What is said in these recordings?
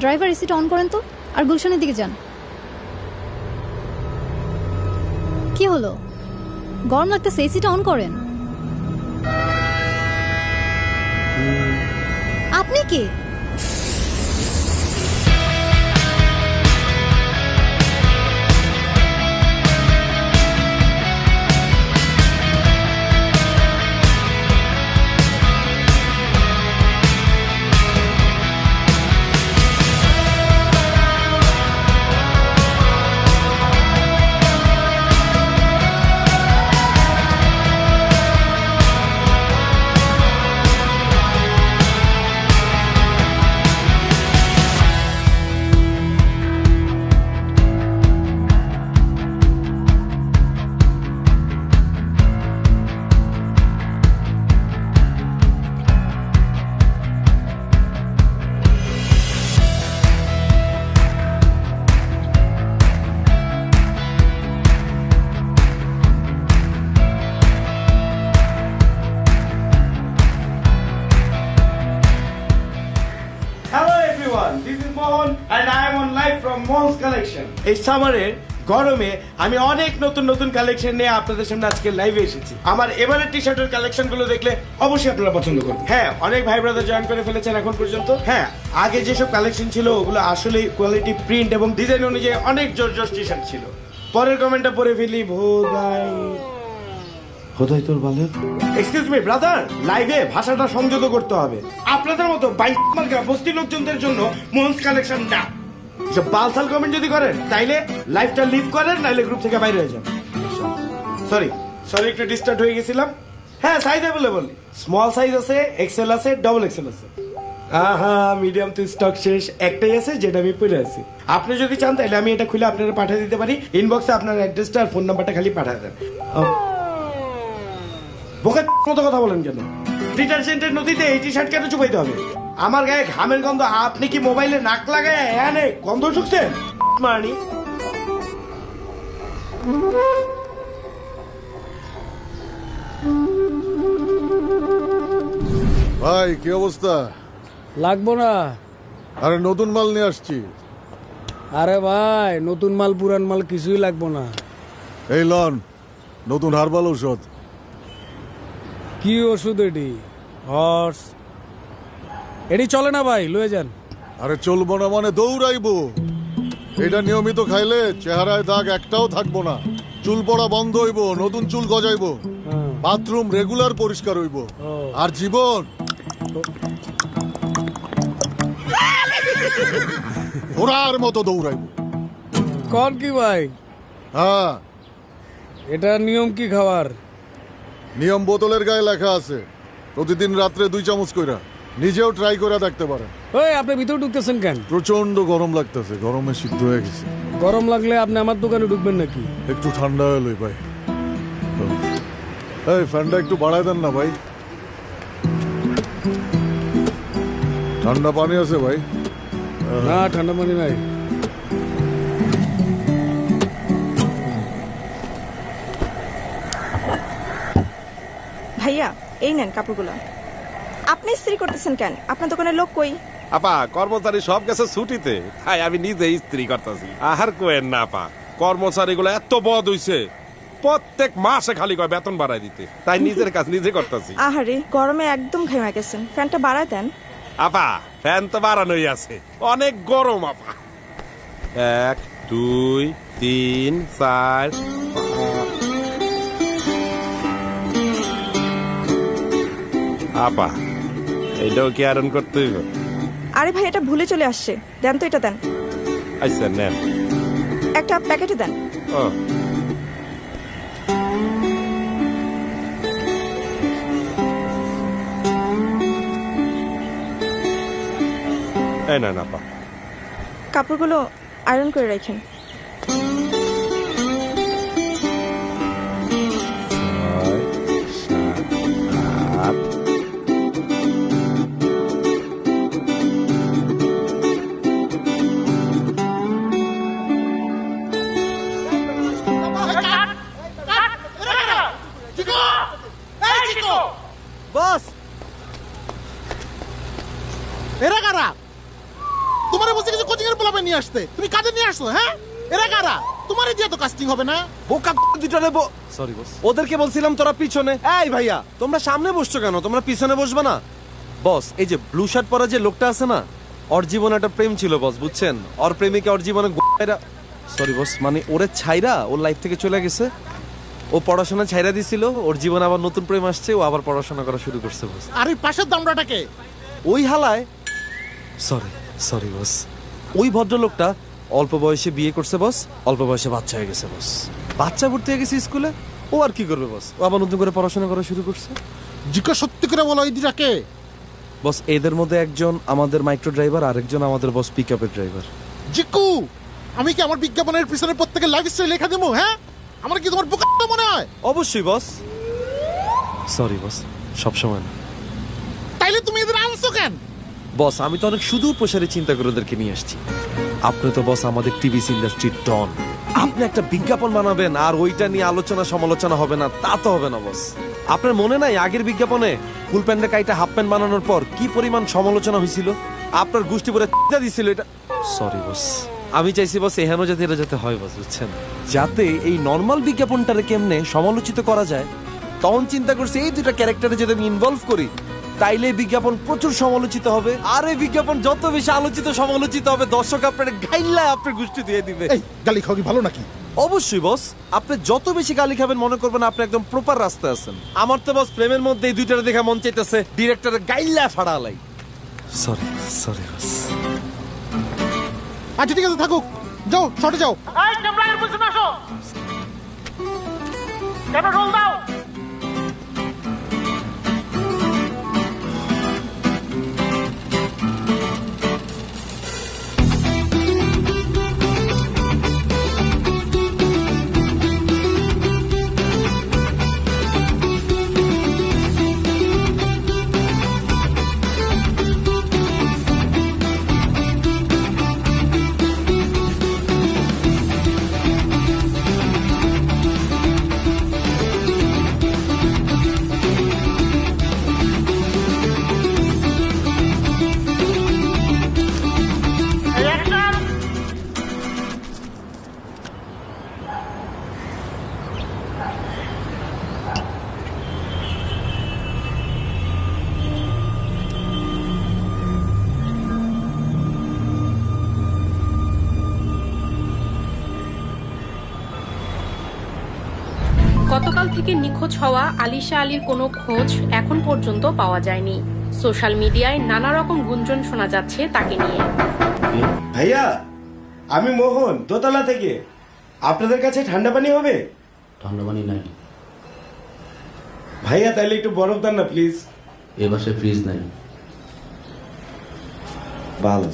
Driver এসিটা on করেন তো, আর গুলশানের দিকে যান। কি হলো, গরম লাগতেছে, এসিটা অন করেন। আপনি কি? This is Mohan and I am on live from Mohan's collection. এই সামারের গরমে আমি অনেক নতুন নতুন কালেকশন নিয়ে আপনাদের সামনে আজকে লাইভে এসেছি। আমার এবারের টি শার্টের কালেকশন গুলো দেখলে অবশ্যই আপনারা পছন্দ করবেন। হ্যাঁ, অনেক ভাই ব্রাদার জয়েন করে ফেলেছেন এখন পর্যন্ত। হ্যাঁ, আগে যেসব কালেকশন ছিল ওগুলো আসলে কোয়ালিটি, প্রিন্ট এবং ডিজাইন অনুযায়ী অনেক জোর টি শার্ট ছিল। পরের কমেন্টটা পড়ে ফেলি, খোদাই তোর বালের। এক্সকিউজ মি ব্রাদার, লাইভে ভাষাটা সংযত করতে হবে। আপনাদের মতো বাইক বস্তি লোকজনদের জন্য মোহনস কালেকশন না। এসব বালসাল কমেন্ট যদি করেন তাইলে লাইভটা লিভ করেন, নাইলে গ্রুপ থেকে বাইরে হয়ে যান। সরি একটু ডিস্টার্ব হয়ে গেছিলাম। হ্যাঁ, সাইজ অ্যাভেলেবল, স্মল সাইজ আছে, এক্সেল আছে, ডবল এক্সেল আছে। মিডিয়াম তো স্টক শেষ, একটাই আছে যেটা আমি পরে আছি। আপনি যদি চান তাহলে আমি এটা খুলে আপনারা পাঠিয়ে দিতে পারি। ইনবক্সে আপনার অ্যাড্রেসটা আর ফোন নাম্বারটা খালি পাঠিয়ে দেন। বোকার মতো কথা বলেন কেন? ডিটারজেন্টের নদীতে এই টি শার্ট কেন চুপাইতে হবে? আমার গায়ে ঘামের গন্ধ, আপনি কি মোবাইলে নাক লাগায় এনে গন্ধ শুকছেন? মানি ভাই, কি অবস্থা? লাগবো না। আরে নতুন মাল নিয়ে আসছি। আরে ভাই, নতুন মাল পুরান মাল কিছুই লাগবো না। এই লন নতুন হার্বাল ঔষধ। কি ওষুধ এটি? হর্স এটি চলে না ভাই, লয়ে যান। আরে চলবো না মানে দৌড়াইবো। এটা নিয়মিত খাইলে চেহারায় দাগ একটাও থাকবো না, চুল পড়া বন্ধ হইব, নতুন চুল গজাইবো, বাথরুম রেগুলার পরিষ্কার হইব, আর জীবন ঘোড়ার মতো দৌড়াইবো। কোন কি ভাই? হ্যাঁ, এটা নিয়ম কি খাওয়ার? নিয়ম বোতলের গায়ে লেখা আছে, প্রতিদিন রাত্রে 2 চামচ কইরা। নিজেও ট্রাই করে দেখতে পারেন। ওই আপনি ভিতরে ঢুকতেছেন কেন? প্রচন্ড গরম লাগতেছে, গরমে সিদ্ধ হয়ে গেছে। গরম লাগলে আপনি আমার দোকানে ঢুকবেন নাকি? একটু ঠান্ডা হয়ে লই ভাই। এই ফ্যানটা একটু বাড়ায় দেন না ভাই। ঠান্ডা পানি আছে ভাই? না, ঠান্ডা পানি নাই। ভাইয়া, এই নেন কাপড়গুলো। আপনি ইস্ত্রি করতেছেন কেন? আপনার দোকানের লোক কই? আপা, কর্মচারী সব গেছে ছুটিতে, তাই আমি নিজে ইস্ত্রি করতেছি। আহার কোয়েন না আপা, কর্মচারীগুলো এত বদ হইছে, প্রত্যেক মাসে খালি কয় বেতন বাড়াই দিতে, তাই নিজের কাজ নিজে করতেছি। আহারে, গরমে একদম ঘেমে গেছেন, ফ্যানটা বাড়ায় দেন। আপা, ফ্যান তো বাড়ানোই আছে, অনেক গরম আপা। 1 2 3 4 আপা, এইটাও কি আয়রন করতে হইব? আরে ভাই, এটা ভুলে চলে আসছে, দেন তো, এটা দেন। আচ্ছা নেন। একটা প্যাকেটে দেন। ও, এই না আপা। কাপড়গুলো আয়রন করে রাখেন। বস, এরা কারা? তোমারে বলছে কিছু কোচিং এর পোলাপে নিয়ে আসতে, তুমি কাজে নিয়ে আসছো? হ্যাঁ, এরা কারা? তোমারে দিয়ে তো কাস্টিং হবে না। বোকা দুটো নেবো। সরি বস, ওদেরকে বলছিলাম তোরা পিছনে। এই ভাইয়া, তোমরা সামনে বসছো কেন? তোমরা পিছনে বসবে না? বস, এই যে ব্লু শার্ট পরা যে লোকটা আছে না, ওর জীবনে একটা প্রেম ছিল বস, বুঝছেন? ওর প্রেমিকা ওর জীবনে সরি বস, মানে ওরে ছাইরা ওর লাইফ থেকে চলে গেছে। ও পড়াশোনা ছাইরা দিছিল, ওর জীবনে আবার নতুন প্রেম আসছে, ও আবার পড়াশোনা করা শুরু করছে বস। আর ওই পাশের দামড়াটাকে? ওই হালায় সরি বস, ওই ভদ্রলোকটা অল্প বয়সে বিয়ে করছে বস, অল্প বয়সে বাচ্চা হয়ে গেছে বস। বাচ্চা ভর্তি হয়ে গেছে স্কুলে, ও আর কি করবে বস? ও আবার নতুন করে পড়াশোনা করা শুরু করছে। জিজ্ঞাসা সত্যি করে বলো, ওই দুটাকে? বস, এদের মধ্যে একজন আমাদের মাইক্রো ড্রাইভার, আরেকজন আমাদের বস পিক আপের ড্রাইভার। জিকু, আমি কি আমার বিজ্ঞাপনের পিছনে প্রত্যেকের লাইফস্টাইল লেখা দেবো? হ্যাঁ, আমার কি তোমার বোকা মনে হয়? অবশ্যই বস। সরি বস, সবসময় না। তাইলে তুমি এদের আনছো কেন? বস, আমি তো অনেক সুদূর প্রসারে চিন্তা করে ওদেরকে নিয়ে আসছি। আপনি তো বস আমাদের টিভি ইন্ডাস্ট্রির ডন, আপনি একটা বিজ্ঞাপন বানাবেন আর ওইটা নিয়ে আলোচনা সমালোচনা হবে না, তা তো হবে না বস। আপনার মনে নাই আগের বিজ্ঞাপনে ফুল প্যান্টের কাইটা হাফ প্যান্ট বানানোর পর কি পরিমাণ সমালোচনা হয়েছিল? আপনার গোষ্ঠী পুরো দিছিল এটা। সরি বস, আমি চাইছি বস এহেন যাতে এটা যাতে হয় বস, বুঝছেন? যাতে এই নর্মাল বিজ্ঞাপনটারে কেমনে সমালোচিত করা যায়, তখন চিন্তা করছি এই দুটা ক্যারেক্টারে যদি আমি ইনভলভ করি, তাইলে বিজ্ঞাপন প্রচুর সমালোচিত হবে। আর এই বিজ্ঞাপন যত বেশি আলোচিত সমালোচিত হবে, দর্শক আপনার গাইল্লা আপনার গোষ্ঠী দিয়ে দিবে। এই গালি খাওয়া কি ভালো নাকি? অবশ্যই বস, আপনি যত বেশি গালি খাবেন মনে করবেন আপনি একদম প্রপার রাস্তায় আছেন। আমার তো বস প্রেমের মধ্যে এই দুইটারে দেখা মন চাইতেছে ডিরেক্টরের গাইল্লা ফাড়ালাই। Sorry boss. আচ্ছা ঠিক আছে, থাকুক, যাও শর্টে যাও। কেন রোল দাও? গতকাল থেকে নিখোঁজ হওয়া আলিশা আলীর কোনো খোঁজ এখন পর্যন্ত পাওয়া যায়নি। সোশ্যাল মিডিয়ায় নানা রকম গুঞ্জন শোনা যাচ্ছে তাকে নিয়ে। ভাইয়া, আমি মোহন, দোতলা থেকে। আপনাদের কাছে ঠান্ডা পানি হবে? ঠান্ডা পানি নাই ভাইয়া, তাইলে একটু বরফ দেন না প্লিজ। এ বাসায় ফ্রিজ নাই। ভালো।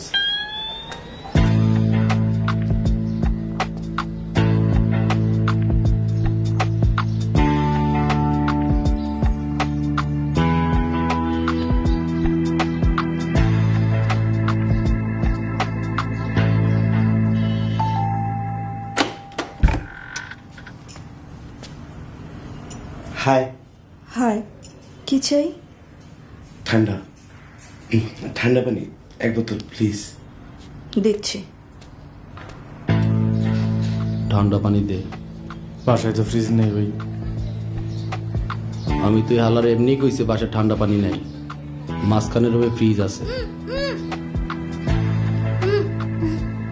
হাই। হাই, কি চাই? ঠান্ডা ঠান্ডা পানি এক বোতল প্লিজ। দিচ্ছি। ঠান্ডা পানি দে। বাসায় তো ফ্রিজ নেই ভাই। আমি তো হালার এমনি কইছে বাসায় ঠান্ডা পানি নাই, মাঝখানের রুমে ফ্রিজ আছে।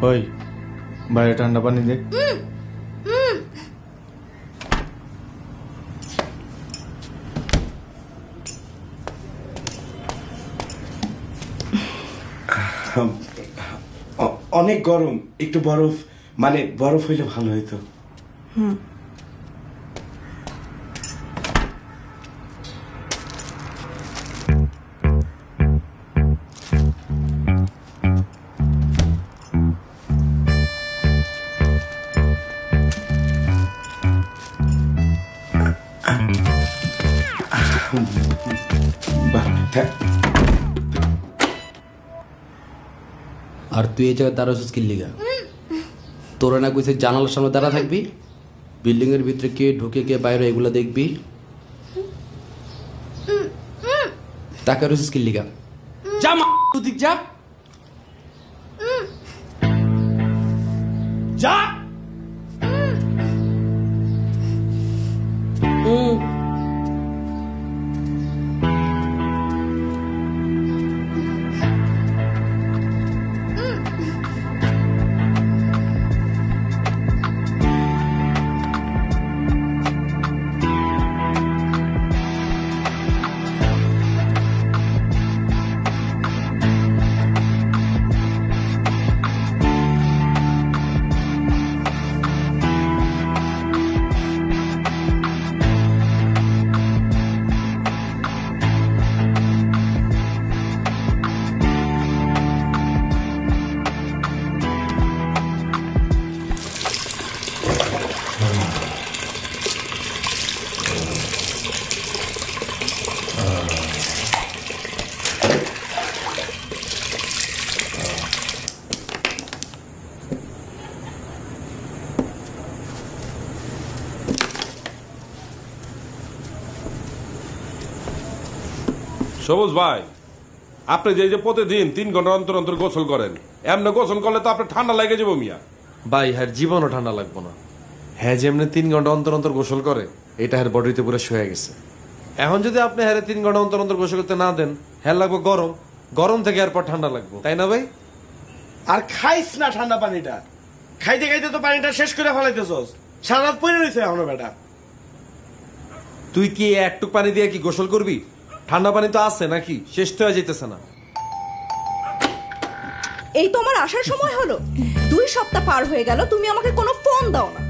ওই বাইরে ঠান্ডা পানি দে। অনেক গরম, একটু বরফ, মানে বরফ হইলে ভালো হইতো। আর তুই এই জায়গায় দাঁড়াছিস কি লিগা? তোরা না কইছে জানালার সামনে দাঁড়া থাকবি, বিল্ডিং এর ভিতরে কে ঢুকে কে বাইরে এগুলা দেখবি। তাকে রয়েছিস কি লিগা? যা মা, তুই যা। যা। সবুজ ভাই, আপনি যে প্রতিদিন 3 ঘন্টা অন্তর অন্তর গোসল করেন, এমনি গোসল করলে তো আপনার ঠান্ডা লেগে যাবো মিয়া। ভাই হ্যাঁ জীবনও ঠান্ডা লাগবো না। হ্যাঁ যেমনি 3 ঘন্টা অন্তর অন্তর গোসল করে, এটা হ্যার বডিতে পুরো শুয়ে গেছে। এখন যদি আপনি হ্যাঁ 3 ঘন্টা অন্তর অন্তর গোসল করতে না দেন, হ্যাঁ লাগবে গরম, গরম থেকে এরপর ঠান্ডা লাগবো, তাই না ভাই? আর খাইস না ঠান্ডা পানিটা, খাইতে খাইতে তো পানিটা শেষ করে ফেলাইতেছস, সারা রাত পড়ে রয়েছে এখনো বেটা। তুই কি একটু পানি দিয়ে কি গোসল করবি? ঠান্ডা পানি তো আছে নাকি, শেষ তো হয়ে যেতেছে না। এই তোমার আসার সময় হলো, 2 সপ্তাহ পার হয়ে গেল, তুমি আমাকে কোনো ফোন দাও না।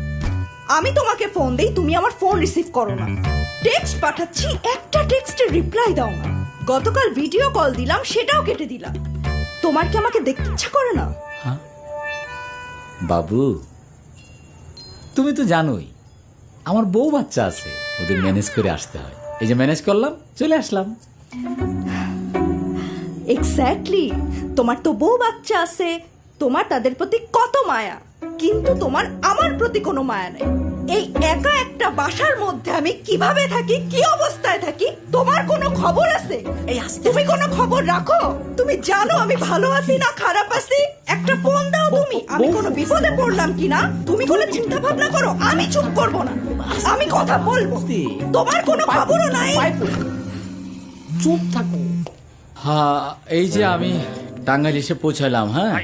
আমি তোমাকে ফোন দেই, তুমি আমার ফোন রিসিভ করো না। টেক্সট পাঠাচ্ছি, একটা টেক্সটের রিপ্লাই দাও না। গতকাল ভিডিও কল দিলাম, সেটাও কেটে দিলাম। তোমার কি আমাকে দেখতে ইচ্ছা করে না? বাবু তুমি তো জানোই আমার বউ বাচ্চা আছে, ওদের ম্যানেজ করে আসতে হয়। এই যে ম্যানেজ করলাম, চলে আসলাম। এক্স্যাক্টলি, তোমার তো বউ বাচ্চা আছে, তোমার তাদের প্রতি কত মায়া, কিন্তু তোমার আমার প্রতি কোনো মায়া নেই। এই একা একটা বাসার মধ্যে আমি কিভাবে থাকি, কি অবস্থায় থাকি, তোমার কোনো খবর আছে? তুমি কোনো খবর রাখো? তুমি জানো আমি ভালো আছি না খারাপ আছি? একটা ফোন দাও তুমি, আমি কোনো বিপদে পড়লাম কিনা তুমি কোনো চিন্তা ভাবনা করো। আমি চুপ করবো না, আমি কথা বলবো। তোমার কোনো খবরও নাই। চুপ থাকো। হ্যাঁ এই যে আমি টাঙ্গাইল এসে পৌঁছালাম। হ্যাঁ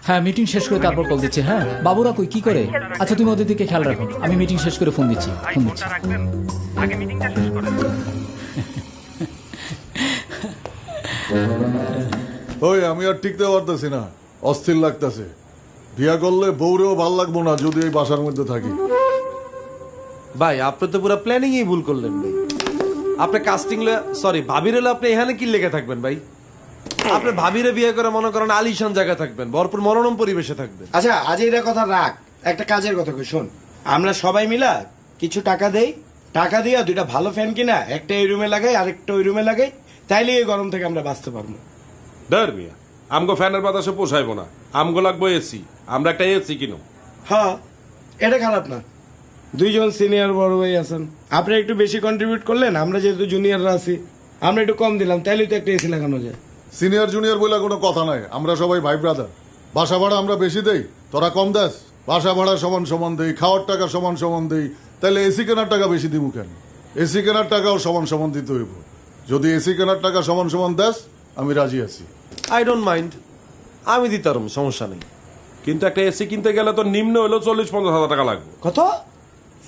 হ্যাঁ মিটিং শেষ করে তারপর কল দিচ্ছি। হ্যাঁ বাবুরা কই কি করে? আচ্ছা তুমি ওদের দিকে খেয়াল রাখো, আমি মিটিং শেষ করে ফোন দিচ্ছি। ওই আমি আর টিকতে পারতেছি না, অস্থির লাগতেছে। বিয়া করলে বউরেও ভাল লাগবো না যদি এই বাসার মধ্যে থাকি। ভাই আপনি তো পুরো প্ল্যানিংই ভুল করলেন ভাই। আপনি কাস্টিং সরি ভাবির হলে আপনি এখানে কি লেগে থাকবেন ভাই? আপনি ভাবিরে বিয়ে করে মনে করেন আলিশান জায়গায় থাকবেন, ভরপুর মনোরম পরিবেশে থাকবেন। আচ্ছা আজ এটা কথা রাখ, একটা কাজের কথা কই শোন। আমরা সবাই মিলা কিছু টাকা দেই, টাকা দিয়ে 2টা ভালো ফ্যান কিনা একটা এই রুমে লাগাই, আরেকটা ওই রুমে লাগাই, তাইলে এই গরম থেকে আমরা বাঁচতে পারবো। ধর মিয়া, আমগো ফ্যানের বাতাসে পোষাইবো না, আমগো লাগবো এসি। আমরা একটা এসি কিনো। হ্যাঁ এটা খারাপ না, 2 জন সিনিয়র বড় ভাই আছেন, আপনি একটু বেশি কন্ট্রিবিউট করলেন, আমরা যেহেতু জুনিয়ররা আছি আমরা একটু কম দিলাম, তাইলে তো একটা এসি লাগানো যায়। সিনিয়র জুনিয়র বলে কোনো কথা নাই, আমরা সবাই ভাই ব্রাদার। বাসা ভাড়া আমরা বেশি দেই, তোরা কম দাস। বাসা ভাড়া সমান সমান দেই, খাওয়ার টাকা সমান সমান দেই, তাহলে এসি কেনার টাকা বেশি দিব কেন? এসি কেনার টাকাও সমান সমান দিতে হইব। যদি এসি কেনার টাকা সমান সমান দাস আমি রাজি আছি। আই ডোন্ট মাইন্ড, আমি দিতাম, সমস্যা নেই। কিন্তু একটা এসি কিনতে গেলে তো নিম্ন হলো 40-50 হাজার টাকা লাগবে। কত?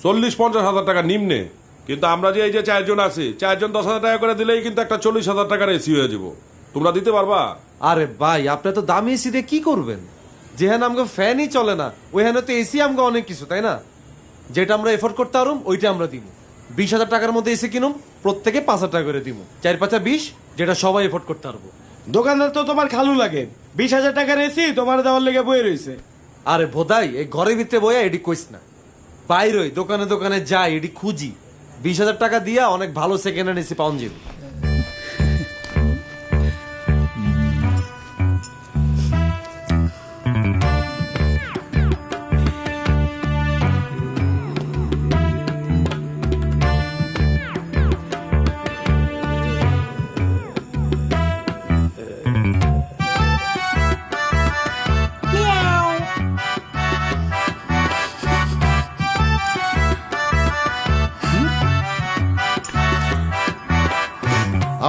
40-50 হাজার টাকা নিম্নে। কিন্তু আমরা যে এই যে 4 জন আছি, 4 জন 10 হাজার টাকা করে দিলেই কিন্তু একটা 40 হাজার টাকার এসি হয়ে যাবো। তোমরা দিতে পারবা? আরে ভাই আপনি তো দামি এসি দিয়ে কি করবেন? যেখানে আমাকে ফ্যানই চলে না ওইখানে তো এসি আমাকে অনেক কিছু, তাই না? যেটা আমরা এফোর্ড করতে পারুম ওইটা আমরা দিব। 20,000 টাকার মধ্যে এসি কিনুম, প্রত্যেকে 5,000 টাকা করে দিব, 4-5-20, যেটা সবাই এফোর্ড করতে পারবো। দোকানদার তো তোমার খালু লাগে, 20,000 টাকার এসি তোমার দেওয়ার লেগে বয়ে রয়েছে। আরে ভোদাই এই ঘরের ভিতরে বইয়া এডি কইস না, বাইরই দোকানে দোকানে যাই এডি খুঁজি। 20,000 টাকা দিয়া অনেক ভালো সেকেন্ড হ্যান্ড এসি পাওয়া যাবে।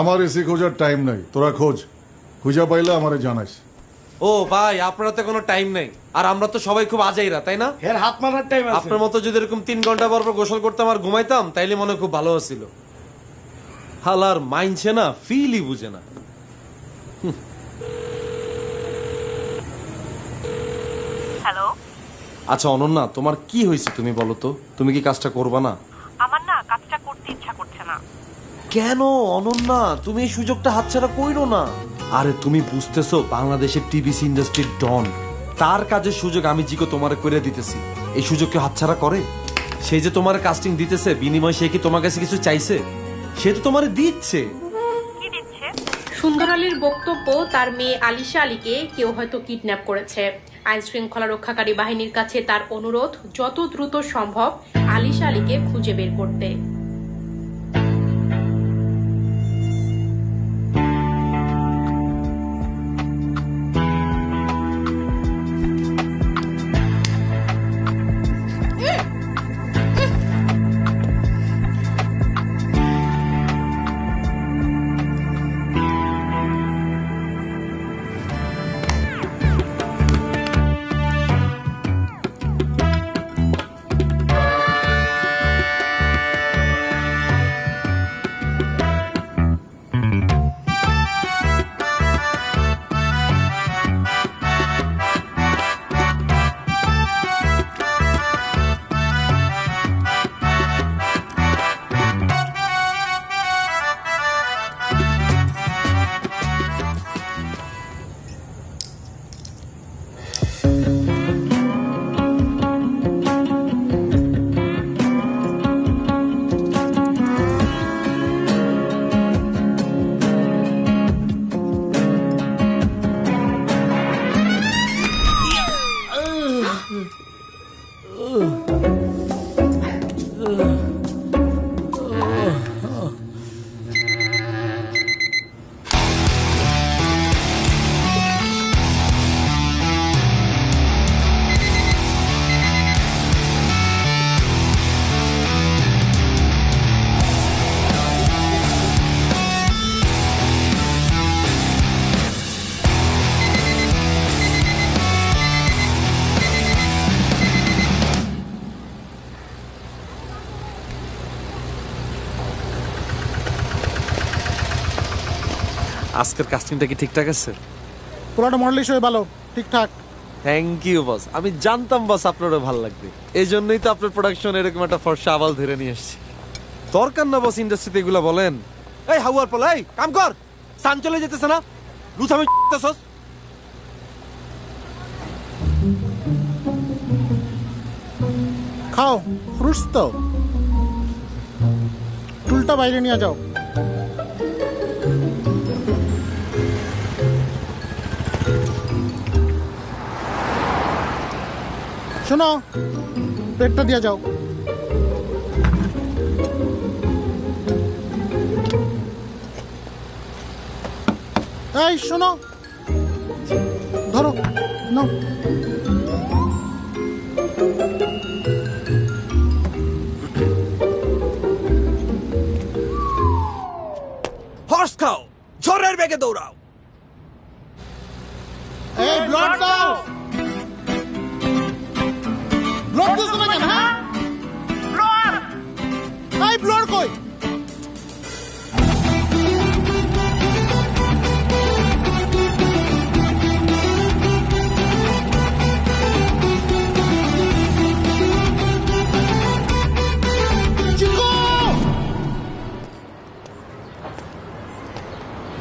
আমার এসি খোঁজার টাইম নাই, তোরা খোঁজ, খুঁজা পাইলে আমারে জানাইস। ও ভাই, আপনারা তো কোনো টাইম নেই, আর আমরা তো সবাই খুব আজাইরা, তাই না? এর হাত মারার টাইম আছে। আপনার মতো যদি এরকম 3 ঘন্টা পর পর গোসল করতাম আর ঘুমাইতাম, তাইলে মনে হয় খুব ভালো ছিল। হালার মাইনছে না, ফিলই বুঝে না। হ্যালো, আচ্ছা অনন্যা, তোমার কি হয়েছে তুমি বলো তো? তুমি কি কাজটা করবা না? আমার না কাজটা করতে ইচ্ছা করছে না। কেন অনন্যা, তুমি এই সুযোগটা হাতছাড়া কইরো না। আরে তুমি বুঝতেছো, বাংলাদেশের টিভিসি ইন্ডাস্ট্রির ডন, তার কাজের সুযোগ আমি জিকো তোমারে করে দিতেছি। এই সুযোগ কেউ হাতছাড়া করে? সে যে তোমার কাস্টিং দিতেছে, বিনিময় সে কি তোমার কাছে কিছু চাইছে? সে তো তোমারে দিচ্ছে। কি দিচ্ছে? সুন্দর আলীর বক্তব্য, তার মেয়ে আলিশা আলীকে কেউ হয়তো কিডন্যাপ করেছে। আইন শৃঙ্খলা রক্ষাকারী বাহিনীর কাছে তার অনুরোধ যত দ্রুত সম্ভব আলিশা আলীকে খুঁজে বের করতে। আজকের কাস্টিংটা কি ঠিকঠাক আছে? পোলাটা মডেলিশ হয়ে ভালো, ঠিকঠাক। থ্যাংক ইউ বস, আমি জানতাম বস আপনারও ভালো লাগবে, এই জন্যই তো আপনার প্রোডাকশন এরকম একটা ফর্সা আবাল ধরে নিয়ে এসেছি। দরকার না বস ইন্ডাস্ট্রিতে এগুলা বলেন। এই হাউয়ার পোলা, এই কাম কর, সান চলে যেতেছে না, লুথামি তেছস। খাও ফ্রুটস তো, টুলটা বাইরে নিয়ে যাও। শোনো, পেটটা দিয়ে যাও। এই শোনো, ধরো নাও। হর্স খাও, ঝড়ের বেগে দৌড়াও। এই ব্লড দাও, ব্লড দিছ না কেন? হ্যাঁ, ব্লড। এই ব্লড কই?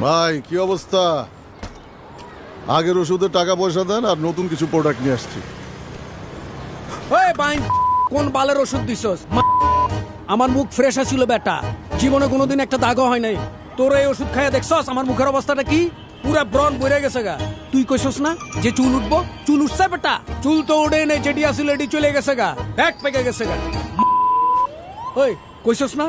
ভাই কি অবস্থা? আগের ওষুধে টাকা পয়সা দেন আর নতুন কিছু প্রোডাক্ট নিয়ে আসছি। ওই বাইন, কোন বালের ওষুধ দিছস? আমার মুখ ফ্রেশ আছিল বেটা, জীবনে কোনোদিন একটা দাগও হয় নাই। তোর এই ওষুধ খাইয়া দেখছস আমার মুখের অবস্থাটা কি? পুরা ব্রণ বইরে গেছে গা। তুই কইছস না যে চুল উঠবো? চুল উঠছে বেটা? চুল তো উঠে নেই, যেটি আসলে এটি চলে গেছে গা, ব্যাগ পেকে গেছে গা। ওই কইছস না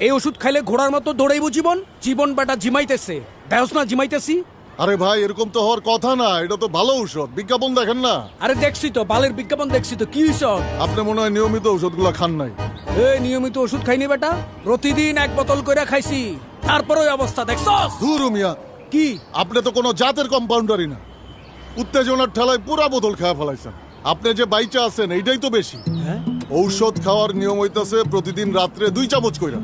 এই ওষুধ খাইলে ঘোড়ার মতো দৌড়াইবো জীবন? জীবন বেটা জিমাইতেছে, দেখছ না জিমাইতেছি। আরে ভাই এরকম তো হওয়ার কথা না, এটা তো ভালো ঔষধ, বিজ্ঞাপন দেখেন না? আরে দেখছি তো, বালের বিজ্ঞাপন দেখছি তো, কি হইছ? আপনি মনে হয় নিয়মিত ওষুধগুলো খান নাই। এই নিয়মিত ওষুধ খাইনি বেটা, প্রতিদিন 1 বোতল করে খাইছি। তারপর ওই অবস্থা দেখছস। দূর মিয়া, কি আপনি তো কোনো জাতের কম্পাউন্ডারই না। উত্তেজনার ঠেলায় পুরা বোতল খাওয়া ফেলাইছেন। আপনি যে বাইচা আছেন এইটাই তো বেশি। ঔষধ খাওয়ার নিয়ম হইতাছে প্রতিদিন রাত্রে 2 চামচ কইরা।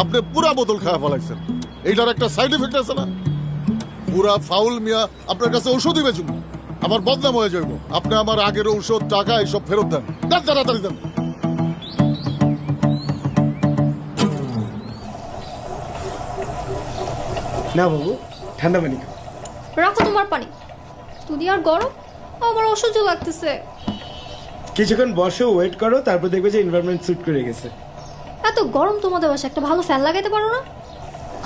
আপনি পুরা বোতল খাওয়া ফেলাইছেন, এইটার একটা সাইড এফেক্ট আছে না? পুরা ফাউল মিয়া। আপনার কাছে ঔষধই বেচুন, আমার বদনাম হয়ে যাইব। আপনি আমার আগের ঔষধ, টাকা এইসব ফেরত দেন। দেন তাড়াতাড়ি দেন। না বাবু, ঠান্ডা পানি খাও। রাখো তোমার পানি। তুই আর গরম, আমার অসহ্য লাগতেছে। কিছুক্ষণ বসে ওয়েট করো, তারপর দেখবে যে এনভায়রনমেন্ট স্যুট করে গেছে। এত গরম তোমাদের বাসায় একটা ভালো ফ্যান লাগাইতে পারো না?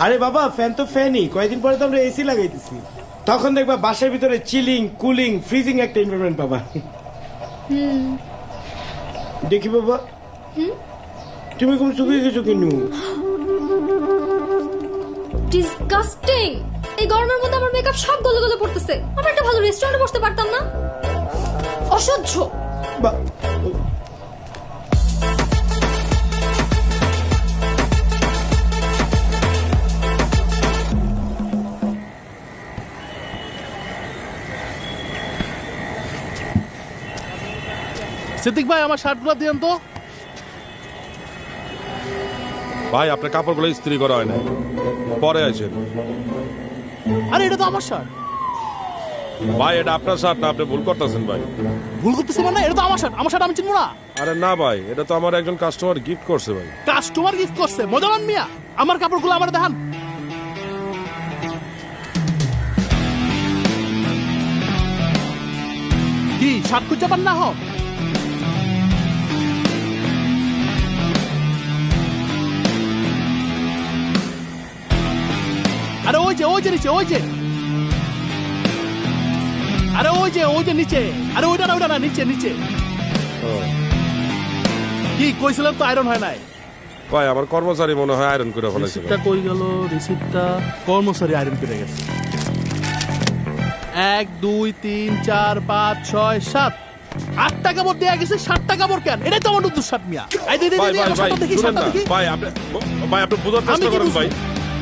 আরে বাবা, ফ্যান তো ফ্যানই, কয়েকদিন পরে তো আমরা এসি লাগাইতেছি। তখন দেখবা বাসার ভিতরে চিলিং, কুলিং, ফ্রিজিং একটা এনভায়রনমেন্ট পাবা। দেখি বাবা, তুমি খুব শুকিয়ে গেছো কেন? ডিসগাস্টিং! এই গরমের মধ্যে আমার মেকআপ সব গলে গলে পড়তেছে। আমরা একটা ভালো রেস্টুরেন্টে বসতে পারতাম না? অসহ্য। সিদ্দিক ভাই, আমার শার্টগুলো দিয়েন তো। ভাই আপনার কাপড়গুলো ইস্ত্রি করা হয় না, পরে আছেন। আরে এটা তো আমার শার্ট। ভাই এটা আপনার শার্ট না, আপনি ভুল করতেছেন ভাই। ভুল করতেছি মানে? এটা তো আমার শার্ট। আমার শার্ট আমি চিনবো না? আরে না ভাই, এটা তো আমার একজন কাস্টমার গিফট করছে ভাই। কাস্টমার গিফট করছে? মজাবান মিয়া, আমার কাপড়গুলো আমার দেখান। কি শার্ট খুঁজে পান না? হোক আরে ওই যে নিচে, ওই যে, আরে ওই যে নিচে। আরে ওইটা না, নিচে নিচে। কি কইছিলাম তো আয়রন হয় নাই। ভাই আমার কর্মচারী মনে হয় আয়রন করে ফেলেছিল। রিসিপ্টটা কই গেল? রিসিপ্টটা কর্মচারী আয়রন করে গেছে। 1 2 3 4 5 6 7 8টা কাপড় দেয়া গেছে। 7টা কাপড় কেন? এটাই তো আমার নতুন শার্ট মিয়া। এই দে ভাই আপনি বুঝার চেষ্টা করেন ভাই।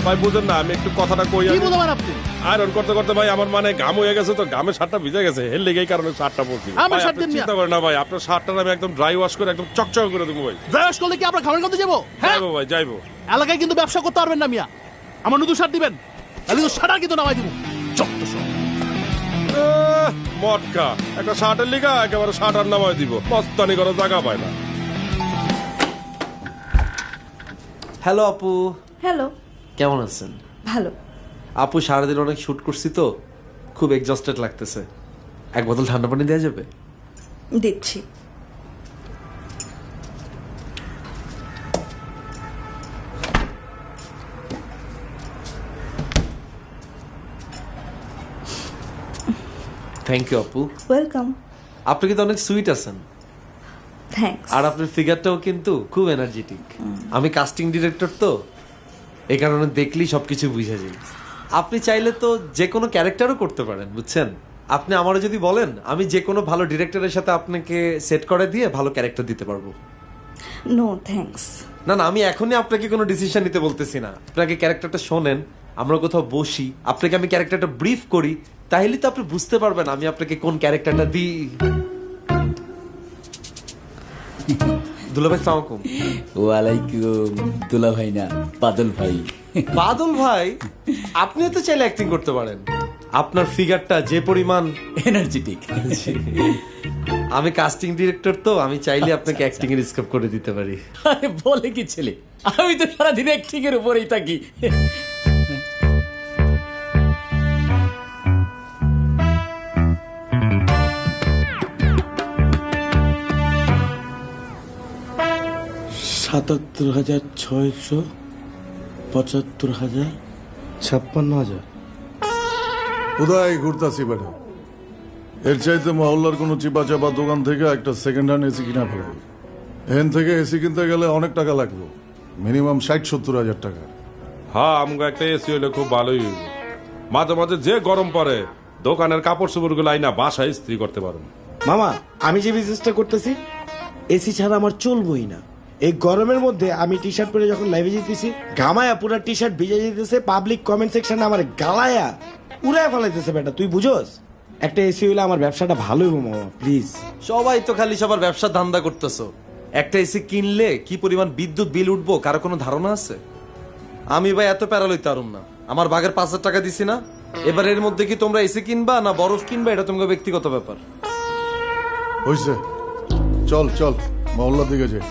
ভাই বুঝেন না, আমি একটু কথাটা কই। কি বুঝাবেন আপনি? আয়রন করতে করতে ভাই আমার মানে ঘাম হয়ে গেছে, তো ঘামে শার্টটা ভিজে গেছে, এর লেগেই কারণে শার্টটা পরছি। আমার শার্ট দেন মিয়া। চিন্তা করেন না ভাই, আপনার শার্টটা আমি একদম ড্রাই ওয়াশ করে একদম চকচক করে দেবো ভাই। ড্রাই ওয়াশ করলে কি আমরা খাবার করতে যাবো? হ্যাঁ যাইবো ভাই, যাইবো। এলাকায় কিন্তু ব্যবসা করতে পারবেন না মিয়া। আমার নতুন শার্ট দিবেন, তাহলে তো শার্ট কিন্তু নামাই দিব। মটকা একটা শার্টের লিগা একেবারে শার্ট আর নামায় দিব, মস্তানি করার জায়গা পায় না। হ্যালো আপু, হ্যালো। কেমন আছেন? ভালো। আপু সারাদিন অনেক শুট করছি তো খুব এক্সস্টেড লাগতেছে। এক বোতল ঠান্ডা পানি দেওয়া যাবে? দিচ্ছি। থ্যাংক ইউ আপু। ওয়েলকাম। আপনি কিন্তু অনেক সুইট আছেন। থ্যাঙ্কস। আর আপনার ফিগারটাও কিন্তু খুব এনার্জেটিক। আমি কাস্টিং ডিরেক্টর তো, এই কারণে দেখলেই সবকিছু বুঝা যায়। আপনি চাইলে তো যে কোনো ক্যারেক্টারও করতে পারেন, বুঝছেন? আপনি আমারও যদি বলেন, আমি যে কোনো ভালো ডিরেক্টরের সাথে আপনাকে সেট করে দিয়ে ভালো ক্যারেক্টার দিতে পারবো। No thanks. না না, আমি এখনই আপনাকে কোনো ডিসিশন নিতে বলতেছি না। আপনাকে ক্যারেক্টারটা শোনেন, আমরা কোথাও বসি, আপনাকে আমি ক্যারেক্টারটা ব্রিফ করি, তাহলে তো আপনি বুঝতে পারবেন আমি আপনাকে কোন ক্যারেক্টারটা দিই। দুলাভাই সালাম আলাইকুম। ওয়ালাইকুম। দুলা ভাই না, বাদল ভাই। বাদল ভাই, আপনিও তো চাইলে অ্যাক্টিং করতে পারেন। আপনার ফিগারটা যে পরিমাণ এনার্জেটিক। আমি কাস্টিং ডিরেক্টর তো, আমি চাইলে আপনাকে অ্যাক্টিং এর স্কোপ করে দিতে পারি। আরে বলে কি ছেলে, আমি তো সারাদিন অ্যাক্টিং এর উপরেই থাকি। $৭,675,000 উদয় ঘুরতাছি বেটা। এর চাইতে মহল্লার কোনো চিপা চাপা দোকান থেকে একটা সেকেন্ড হ্যান্ড এসি কিনা ফেলে। এখান থেকে এসি কিনতে গেলে অনেক টাকা লাগবে, মিনিমাম 60-70 হাজার টাকা। হ্যাঁ, আমাকে একটা এসি হলে খুব ভালোই হইব। মাঝে মাঝে যে গরম পড়ে, দোকানের কাপড় চোপড় গুলো আইনা বাসায় ইস্ত্রি করতে পারবো। মামা, আমি যে বিজনেসটা করতেছি এসি ছাড়া আমার চলবই না। এই গরমের মধ্যে আমি টি শার্ট পরে যখন লাইভে যেতেছি ঘামায়া পুরা টি শার্ট ভিজে যেতেছে, পাবলিক কমেন্ট সেকশনে আমার গালায়া উড়ায় ফেলাইতেছে বেটা, তুই বুঝোস? একটা এসি হইলে আমার ব্যবসাটা ভালোই মামা, প্লিজ। সবাই তো খালি সবার ব্যবসা ধান্দা করতেছো। একটা এসি কিনলে কি পরিমাণ বিদ্যুৎ বিল উঠবো কারো কোনো ধারণা আছে? আমি ভাই এত প্যারা লইতে পারুম না। আমার বাগের 5,000 টাকা দিছি না, এবার এর মধ্যে কি তোমরা এসি কিনবা না বরফ কিনবা এটা তোমার ব্যক্তিগত ব্যাপার। হইছে, চল চল মহল্লার দিকে যাই।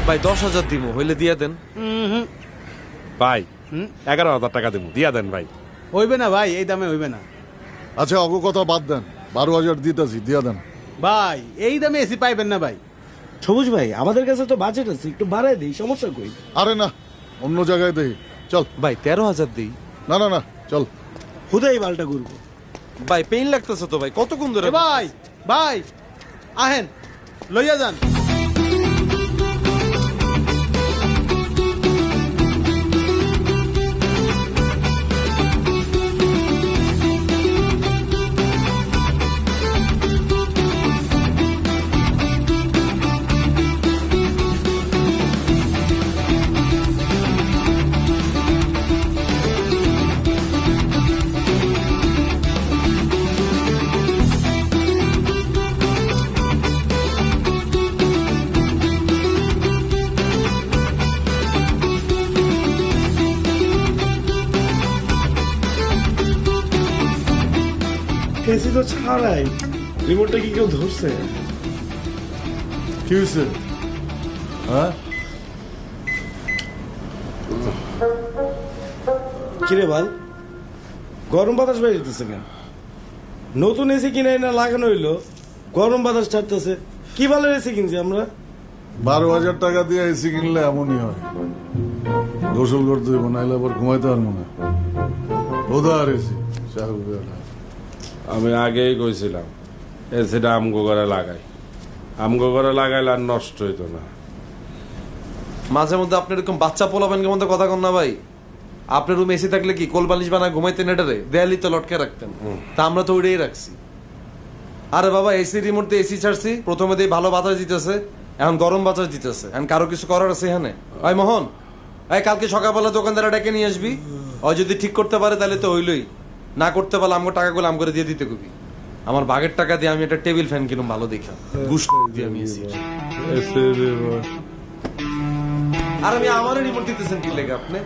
ভাই 10,000 দিমু, হইলে দিয়া দেন। ভাই 11,000 টাকা দেবো, দিয়া দেন ভাই। হইবে না ভাই, এই দামে হইবে না আচ্ছা অগো কথা বাদ দেন, 12,000 দিতেছি, দিয়া দেন। ভাই, এই দামে এসি পাইবেন না ভাই। সবুজ ভাই আমাদের কাছে তো বাজেট আছে, একটু বাড়ায় দিই, সমস্যা কই? আরে না, অন্য জায়গায় দেই, চল। ভাই 13,000 দিই। না না না, চল। হুদাই বালটা ঘুরবো। ভাই পেইন লাগতেছে তো ভাই, কতক্ষণ ধরে? এ ভাই ভাই আহেন, লইয়া যান। এসি তো ছাড়াই, রিমোটটা কি কেউ ধরছে? কি হয়েছে? হ্যাঁ কিরে বল, গরম বাতাস বের হইতেছে কেন? নতুন এসি কিনে না লাগানো হইলো, গরম বাতাস ছাড়তেছে। কি ভালো এসি কিনছি আমরা? 12,000 টাকা দিয়ে এসি কিনলে এমনই হয়, গোসল করতে হইব, নাইলে আবার ঘুমাইতে পারবো না। ওদার এসি আমি আগেই কইছিলাম এসিটা আমগো ঘরে লাগাই, আমগো ঘরে লাগাইলে আর নষ্ট হইতো না। মাঝে মধ্যে আপনি এরকম বাচ্চা পোলাবেন কেমন কথা কন না ভাই। আপনার রুমে এসি থাকলে কি কোল বালিশ বানায় ঘুমাইতেন এটারে? দেয়ালি তো লটকে রাখতেন, তা আমরা তো ওইটাই রাখছি। আরে বাবা এসি রিমোট দিয়ে এসি ছাড়ছি, প্রথমে দিয়ে ভালো বাতাস দিতেছে, এখন গরম বাতাস দিতেছে, এখন কারো কিছু করার আছে এখানে? ভাই মোহন, এই কালকে সকালবেলা দোকানদারা ডেকে নিয়ে আসবি, ওই যদি ঠিক করতে পারে তাহলে তো হইলই, না করতে পারলে আমগো টাকাগুলো আম করে দিয়ে দিতে কবি। আমার বাগের টাকা দিয়ে আমি একটা টেবিল ফ্যান কিনুম ভালো দেখা, গুস দিয়ে আমি এসি। আর আমি আমারও রিমোট দিতেছেন কি লেগে আপনি?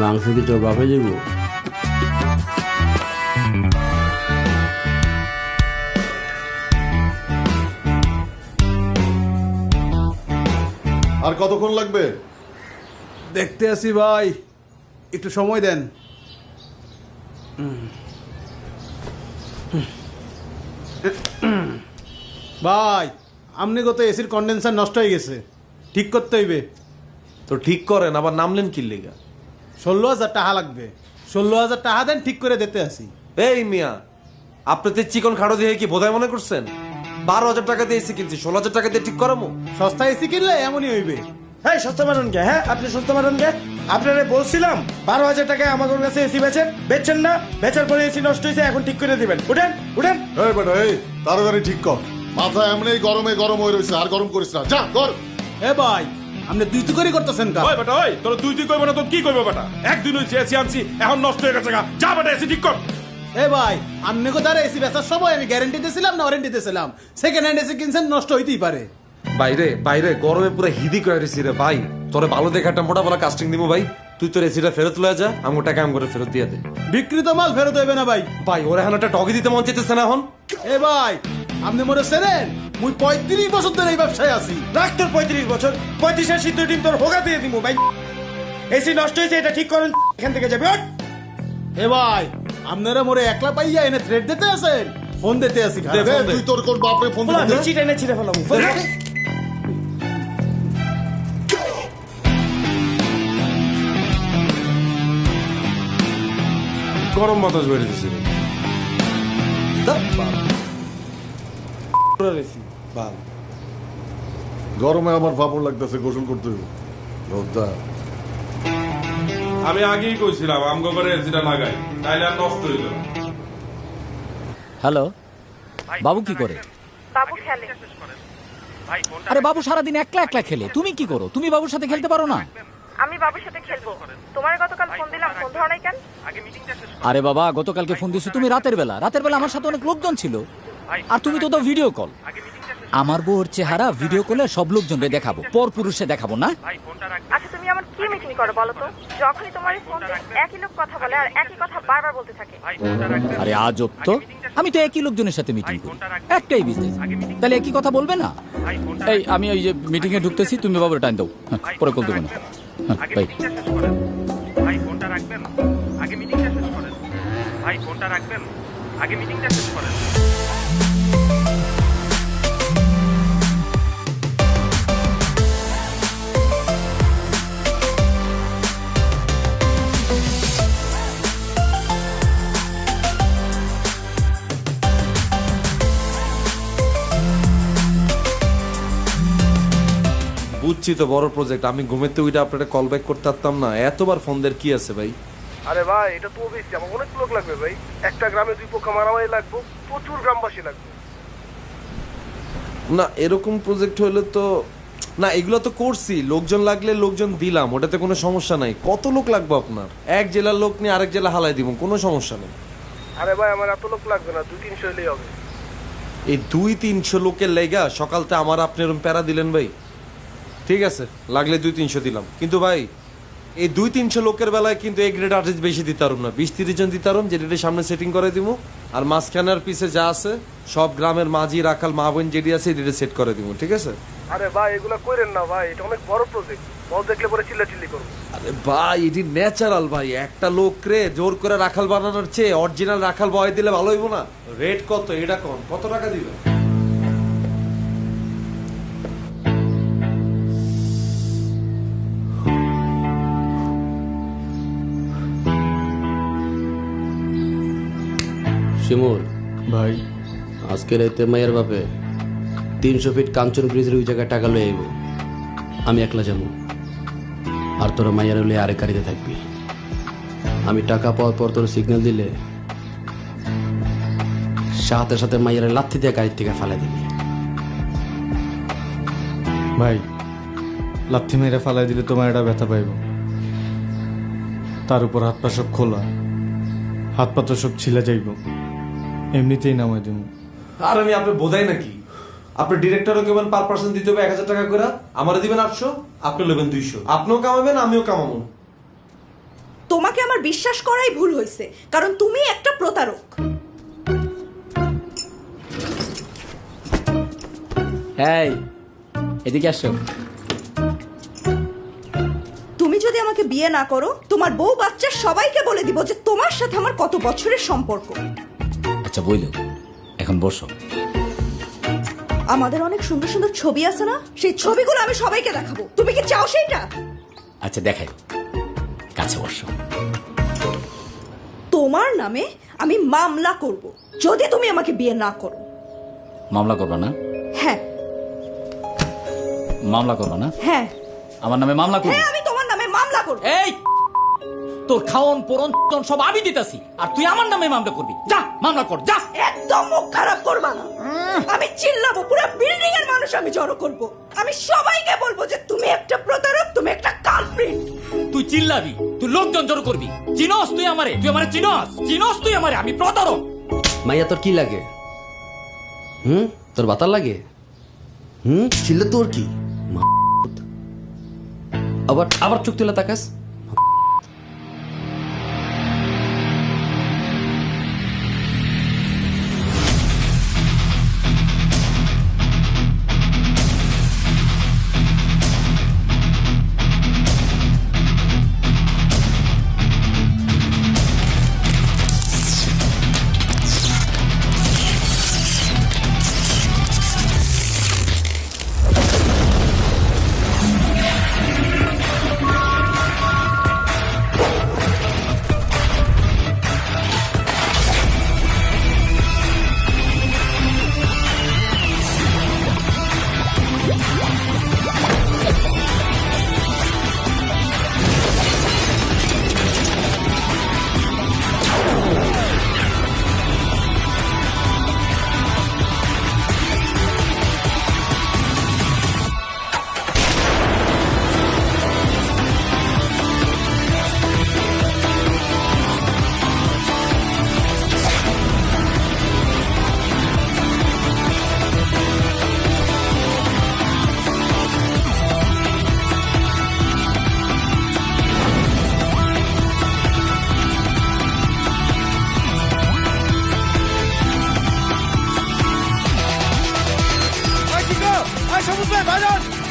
মাংস কি তোর বাপে দিব? আর কতক্ষণ লাগবে? দেখতে আসি ভাই, একটু সময় দেন। ভাই আমনি গত এসির কন্ডেন্সার নষ্ট হয়ে গেছে, ঠিক করতে হইবে। তো ঠিক করেন, আবার নামলেন কি লেগা? 16,000 টাকা লাগবে। 16,000 টাকা দেন, ঠিক করে দিতে আসি। এই মিয়া, আপনি তো চিকন খাড়ো দিয়ে কি বোধায় মনে করছেন? 12,000 টাকা দিয়ে এসি কিনছি, 16,000 টাকা দিয়ে ঠিক করামো? সস্তা এসি কিনলে এমনই হইবে। হ্যাঁ সস্তা মারেন কে? হ্যাঁ আপনি সস্তা মারেন কে? আপনারা বলছিলাম 12,000 টাকায় আমাদের কাছে এসি বেচেন না, বেচার পরে এসি নষ্ট হয়েছে, এখন ঠিক করে দিবেন। উঠেন উঠেন। এই বেটা, এই তাড়াতাড়ি ঠিক কর। মাথা এমনি গরমে গরম হয়ে রয়েছে, আর গরম করিস না, যা কর। এ ভাই আপনি দুই তুই করে করতেছেন কা? ওই বেটা, ওই তোর তুই কইব না তো কি কইব বেটা? একদিন হইছে এসি আনছি, এখন নষ্ট হয়ে গেছে গা। যা বেটা এসি ঠিক কর। এ ভাই আপনি কোথায় এসি বেচার সময় আমি গ্যারান্টি দিয়েছিলাম না ওয়ারেন্টি দিয়েছিলাম? সেকেন্ড হ্যান্ড এসি কিনছেন, নষ্ট হইতেই পারে। বাইরে বাইরে গরমে পুরো হিদি করে রেছি রে ভাই। তোরে ভালো দেখে একটা মোটা বলা কাস্টিং দিব ভাই। তুই তোর এসিটা ফেরত লয়ে যা, আমি টাকা আমি করে ফেরত দিয়ে দে। বিক্রিত মাল ফেরত হইবে না ভাই। ভাই ওরা এখন একটা টগি দিতে মন চাইতেছে না এখন। এ ভাই আপনি মনে চেনেন মুই 35 বছর ধরে এই ব্যবসায় আছি। রাখ তোর 35 বছর, 35 সিদ্ধ ডিম তোর হোগা দিয়ে দিব ভাই। এসি নষ্ট হয়েছে, এটা ঠিক করেন, এখান থেকে যাবে। এ ভাই আপনারা মোরে একলা পাইয়া এনে থ্রেড দিতে আছেন? ফোন দিতে আসি। তুই তোর কোন বাপরে ফোন দিবি? চিট এনে ছিঁড়ে ফেলাম। গরম বাতাস বেড়ে দিছে। গরমে আমার ফাপড় লাগতেছে, গোসল করতে হইব। রোদা আমি আগেই কইছিলাম আমগো করে এসিটা লাগাই, তাইলে আর নষ্ট হইল না। হ্যালো, বাবু কি করে? বাবু খেলে। আরে বাবু সারাদিন একলা একলা খেলে, তুমি কি করো? তুমি বাবুর সাথে খেলতে পারো না? আমি বাবুর সাথে খেলবো। তোমার গতকাল ফোন দিলাম, ফোন ধরো নাই কেন? আরে বাবা, গতকালকে ফোন দিছো তুমি রাতের বেলা। রাতের বেলা আমার সাথে অনেক লোকজন ছিল, আর তুমি তো ভিডিও কল। আমার বউর চেহারা ভিডিও কলে সব লোকজনকে দেখাবো, পর পুরুষে দেখাবো না। আচ্ছা তুমি আমার কি মিটিং করো বলো তো? যখনই তোমার ফোন একই লোক কথা বলে আর একই কথা বারবার বলতে থাকে। আরে আজব তো, আমি তো একই লোকজনের সাথে মিটিং করি, একটাই বিজনেস, তাহলে একই কথা বলবে না? এই আমি ওই যে মিটিং এ ঢুকতেছি, তুমি বাবুর টাইম দাও, পরে কল দেবো না। বাই। ভাই ফোনটা রাখবেন, আগে মিটিংটা শেষ করেন। ভাই ফোনটা রাখবেন, আগে মিটিংটা শেষ করেন। বুঝছি তো বড় প্রজেক্ট, আমি ঘুমেতে ওইটা আপনারা কল ব্যাক করতে পারতাম না। এতবার ফোন দের কি আছে ভাই? আরে ভাই এটা তো বেশি, আমার অনেক লোক লাগবে ভাই। একটা গ্রামে 2 পোকা মারামারি লাগবে, প্রচুর গ্রামবাসী লাগবে। না এরকম প্রজেক্ট হইলে তো না, এগুলো তো করছি, লোকজন লাগলে লোকজন দিলাম, ওটাতে কোনো সমস্যা নাই। কত লোক লাগবে আপনার? এক জেলার লোক নিয়ে আরেক জেলা হালাই দিব, কোনো সমস্যা নেই। আরে ভাই আমার এত লোক লাগবে না, 2-300 হলেই হবে। এই 200-300 লোকের লেগা সকালতে আমার আপনি এরকম প্যারা দিলেন ভাই। ঠিক আছে, লাগলে 200-300 দিলাম, কিন্তু ভাই এই 200-300 লোকের বেলায় কিন্তু এই গ্রেড আর্টিস্ট বেশি দিতারুম না, 20-30 জন দিতারুম, যেটা সামনে সেটিং করে দিব। আর মাঝখানের পিছে যা আছে সব গ্রামের মাঝি রাখাল মা বোন যেটি আছে এটা সেট করে দিব, ঠিক আছে? আরে ভাই এগুলা কইরেন না ভাই, এটা অনেক বড় প্রজেক্ট, বল দেখলে পরে চিল্লাচিল্লি করব। আরে ভাই এটি ন্যাচারাল ভাই, একটা লোক রে জোর করে রাখাল বানানোর চেয়ে অরিজিনাল রাখাল বয় দিলে ভালো হইব না? রেট কত এটা কোন, কত টাকা দিবেন? শিমুল ভাই আজকে রাতে মায়ের বাপে 300 ফিট কাঞ্চন ব্রিজের ওই জায়গায় টাকা লয়ে আইব। আমি একলা যাবো, আর তোরা মায়ের লয়ে আরেক গাড়িতে থাকবি। আমি টাকা পাওয়ার পর তোর সিগন্যাল দিলে সাথে সাথে মায়ের লাথি দিয়ে গাড়ির থেকে ফেলে দিবি। ভাই লাথি মেরে ফালাই দিলে তোমার এটা ব্যথা পাইব, তার উপর হাত পা সব খোলা, হাত পা তো সব ছিলা যাইব, এমনিতেই নামাই দিব। আর আমি আপনি বোধাই নাকি? আপনি ডিরেক্টরও কেমন পার পার্সন দিতে হবে 1000 টাকা করে, আমারে দিবেন 800, আপনি নেবেন 200, আপনিও কামাবেন আমিও কামাবো। তোমাকে আমার বিশ্বাস করাই ভুল হয়েছে, কারণ তুমি একটা প্রতারক। এই এদিকে আসো। আমাকে বিয়ে না করো, তোমার বউ বাচ্চা সবাইকে বলে দিব যে তোমার সাথে আমার কত বছরের সম্পর্ক। আচ্ছা বইল, এখন বসো। আমাদের অনেক সুন্দর সুন্দর ছবি আছে না, সেই ছবিগুলো আমি সবাইকে দেখাবো। তুমি কি চাও সেইটা? আচ্ছা দেখাই, কাছে বসো। তোমার নামে আমি মামলা করব যদি তুমি আমাকে বিয়ে না করো। মামলা করবা না? হ্যাঁ। মামলা করবা না? হ্যাঁ। আমার নামে মামলা করবি? হ্যাঁ, আমি তোমার নামে মামলা করব। এই তোর খাওন পরন সব আমি দিতাছি, আর তুই আমার নামে মামলা করবি? যা মামলা কর, যা। একদম মুখ খারাপ করবা না। আমি চিল্লাবো, পুরো বিল্ডিং এর মানুষ আমি জড়ো করব। আমি সবাইকে বলবো যে তুমি একটা প্রতারক, তুমি একটা কালপ্রিট। তুই চিল্লাবি, তুই লোকজন জড়ো করবি। চিনস তুই আমারে? তুই আমারে চিনস? চিনস তুই আমারে? আমি প্রতারক। মাইয়া তোর কি লাগে? তোর বাতার লাগে? ছিল তোর কি? আবার আবার চোখ তুলে তাকাস।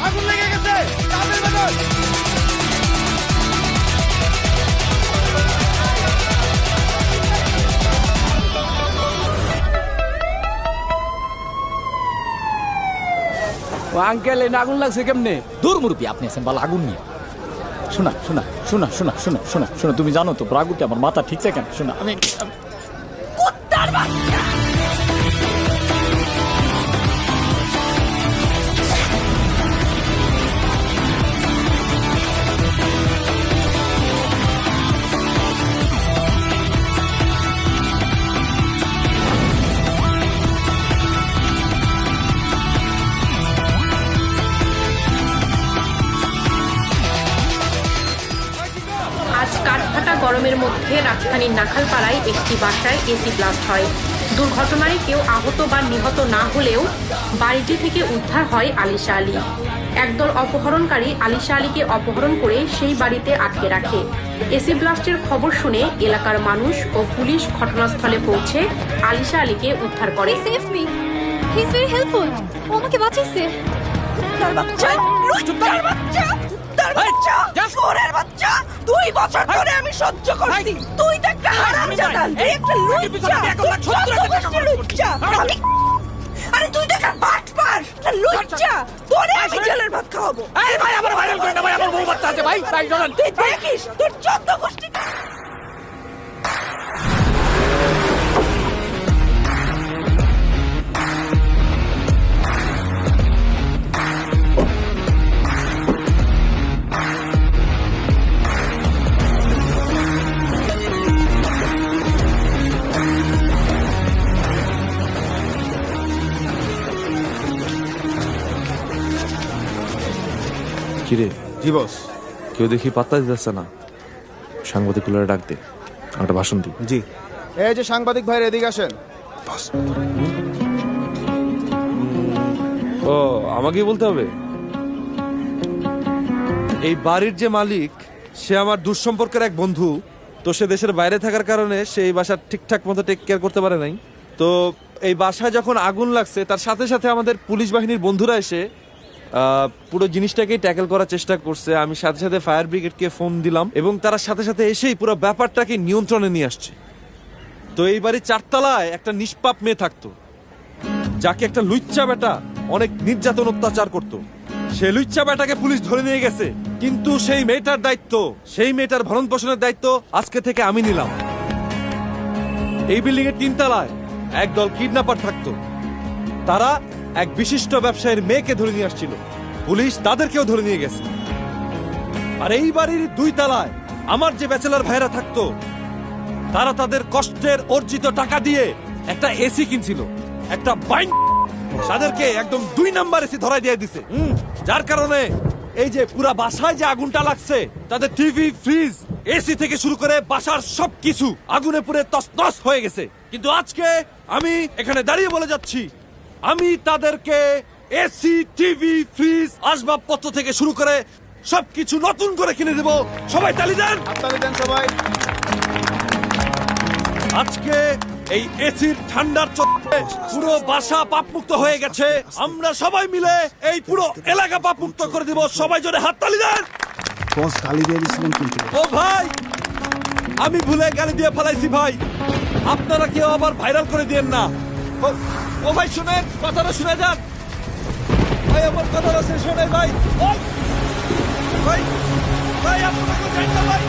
আগুন লেগে গেছে, তাদের বাজার। ও আঙ্কেল, এই আগুন লাগছে কেমনে? দূর মুরব্বী, আপনি আছেন ভালো আগুন নিয়ে। শোনা শোনা শোনা শোনা শোনা শোনা শোনা, তুমি জানো তো রাগুতে আমার মাথা ঠিক থাকে না। শোনা, আমি কুত্তার বাচ্চা। আজ কাঠফাটা গরমের মধ্যে রাজধানীর নাখালপাড়ায় একটি বাসায় এসি ব্লাস্ট হয়। দুর্ঘটনায় কেউ আহত বা নিহত না হলেও বাড়িটি থেকে উদ্ধার হয় আলিশা আলী। একদল অপহরণকারী আলিশা আলীকে অপহরণ করে সেই বাড়িতে আটকে রাখে। এসি ব্লাস্টের খবর শুনে এলাকার মানুষ ও পুলিশ ঘটনাস্থলে পৌঁছে আলিশা আলীকে উদ্ধার করে। He is very helpful. ও আমাকে বাঁচিয়েছে। কুত্তার বাচ্চা, লুচ্চার বাচ্চা, কুত্তার বাচ্চা, চোরের বাচ্চা। 2 বছর ধরে আমি সহ্য করছি। তুই তো একটা হারামজাদা, তুই একটা লুচ্চা, লুচ্চা। আমি আরে তুই তো একটা বাটপার, একটা লুচ্চা। তোরে আমি জেলের ভাত খাওয়াবো। এই ভাই, আমার ভাইরাল করে না ভাই, আমার বউ বাচ্চা আছে ভাই। ভাই চলেন। তুই দেখিস তোর 14 গোষ্ঠী। কিরে? জি বস। কেউ দেখি পাত্তা দিতেছে না, সাংবাদিকগুলো ডাক দে, একটা ভাষণ দি। জি। এই যে সাংবাদিক ভাইরা এদিকে আসেন। ও আমাকেই বলতে হবে? এই বাড়ির যে মালিক, সে আমার দুঃসম্পর্কের এক বন্ধু। তো সে দেশের বাইরে থাকার কারণে সে এই বাসা ঠিকঠাক মতো টেক কেয়ার করতে পারে নাই। তো এই বাসায় যখন আগুন লাগছে, তার সাথে সাথে আমাদের পুলিশ বাহিনীর বন্ধুরা এসে পুরো জিনিসটাকেই ট্যাকেল করার চেষ্টা করছে। আমি সাথে সাথে ফায়ার ব্রিগেডকে ফোন দিলাম এবং তারা সাথে সাথে এসেই পুরো ব্যাপারটাকে নিয়ন্ত্রণে নিয়ে আসছে। তো এই বাড়ির 4 তলায় একটা নিষ্পাপ মেয়ে থাকতো, যাকে একটা লুচ্চা বেটা অনেক নির্যাতন অত্যাচার করতো। সেই লুচ্চা বেটাকে পুলিশ ধরে নিয়ে গেছে, কিন্তু সেই মেয়েটার দায়িত্ব, সেই মেয়েটার ভরণ পোষণের দায়িত্ব আজকে থেকে আমি নিলাম। এই বিল্ডিং এর 3 তলায় একদল কিডন্যাপার থাকতো, তারা এক বিশিষ্ট ব্যবসায়ীর মেয়েকে ধরে নিয়ে আসছিল, পুলিশ তাদেরকেও ধরে নিয়ে গেছে। আর এই বাড়ির 2 তলায় আমার যে ব্যাচেলর ভাইরা থাকতো, তারা তাদের কষ্টের অর্জিত টাকা দিয়ে একটা এসি কিনছিল। একটা বাইন তাদেরকে একদম 2 নাম্বার এসি ধরাই দিয়ে দিছে, যার কারণে এই যে পুরা বাসায় যে আগুনটা লাগছে, তাদের টিভি, ফ্রিজ, এসি থেকে শুরু করে বাসার সবকিছু আগুনে পুড়ে তছনছ হয়ে গেছে। কিন্তু আজকে আমি এখানে দাঁড়িয়ে বলে যাচ্ছি, আমি তাদেরকে এসি, টিভি, ফ্রিজ, আসবাবপত্র থেকে শুরু করে সবকিছু নতুন করে কিনে দেব। সবাই তালি দেন, তালি দেন সবাই। আজকে এই এসির ঠান্ডার চোটে পুরো বাসা পাপমুক্ত হয়ে গেছে। আমরা সবাই মিলে এই পুরো এলাকা পাপমুক্ত করে দিব। সবাই জোরে হাত তালি দেন। বস গালি দিয়ে দিছিলেন কিন্তু। ও ভাই, আমি ভুলে গালি দিয়ে ফেলাইছি ভাই, আপনারা কেউ আবার ভাইরাল করে দিয়েন না। ও ভাই শুনেন, কথাটা শুনে যান ভাই, আমার কথাটা শেষ হয় নাই ভাই। ভাই ভাই আপনারা কেউ যান না ভাই।